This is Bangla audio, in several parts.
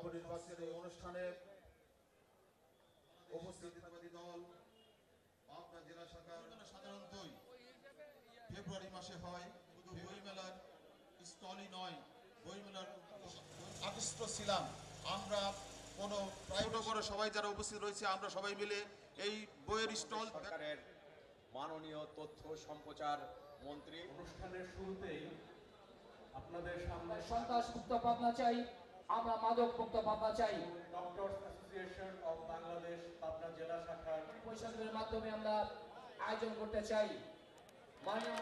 নবনির্বাচিত এই অনুষ্ঠানে উপস্থিতবাদী দল পাবনা জেলা শাখার সাধারণতই ফেব্রুয়ারি মাসে হয়। বইমেলার স্টলই নয়, বইমেলার আকৃষ্ট ছিলাম আমরা কোনো প্রাইভেট করে সবাই যারা উপস্থিত রয়েছে আমরা সবাই মিলে এই বইয়ের স্টল। সরকারের মাননীয় তথ্য সম্প্রচার মন্ত্রী অনুষ্ঠানের শুরুতেই আপনাদের সামনে সন্ত্রাস মুক্ত পাবনা চাই, আমরা মাদক মুক্ত পাবনা চাই। Doctors association of Bangladesh Pabna জেলা শাখার পরিষদের মাধ্যমে আমরা আয়োজন করতে চাই। মাননীয়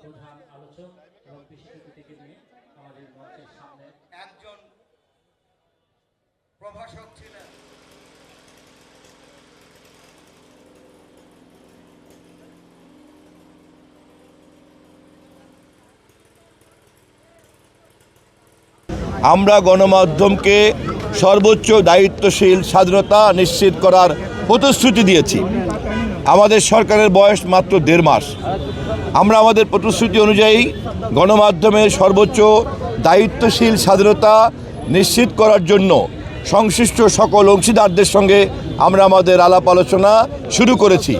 প্রধান আলোচক এবং বিশেষ অতিথিকে নিয়ে আমাদের মঞ্চের সামনে একজন প্রভাষক ছিলেন। আমরা গণমাধ্যমকে সর্বোচ্চ দায়িত্বশীল স্বাধীনতা নিশ্চিত করার প্রতিশ্রুতি দিয়েছি। আমাদের সরকারের বয়স মাত্র 1.5 মাস। আমরা আমাদের প্রতিশ্রুতি অনুযায়ী গণমাধ্যমের সর্বোচ্চ দায়িত্বশীল স্বাধীনতা নিশ্চিত করার জন্য সংশ্লিষ্ট সকল অংশীদারদের সঙ্গে আমরা আমাদের আলাপ আলোচনা শুরু করেছি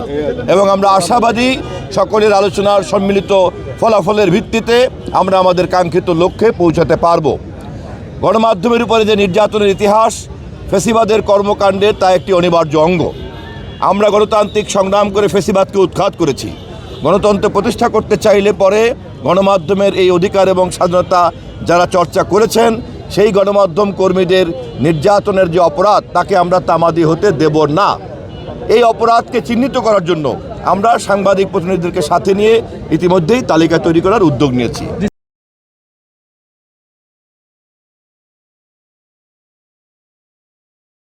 এবং আমরা আশাবাদী সকলের আলোচনার সম্মিলিত ফলাফলের ভিত্তিতে আমরা আমাদের কাঙ্ক্ষিত লক্ষ্যে পৌঁছাতে পারব। গণমাধ্যমের উপরে যে নির্যাতনের ইতিহাস, ফ্যাসিবাদের কর্মকাণ্ডের তা একটি অনিবার্য অঙ্গ। আমরা গণতান্ত্রিক সংগ্রাম করে ফ্যাসিবাদকে উৎখাত করেছি। গণতন্ত্র প্রতিষ্ঠা করতে চাইলে পরে গণমাধ্যমের এই অধিকার এবং স্বাধীনতা যারা চর্চা করেছেন সেই গণমাধ্যম কর্মীদের নির্যাতনের যে অপরাধ তাকে আমরা তামাদি হতে দেব না। এই অপরাধকে চিহ্নিত করার জন্য আমরা সাংবাদিক প্রতিনিধিদেরকে সাথে নিয়ে ইতিমধ্যেই তালিকা তৈরি করার উদ্যোগ নিয়েছি।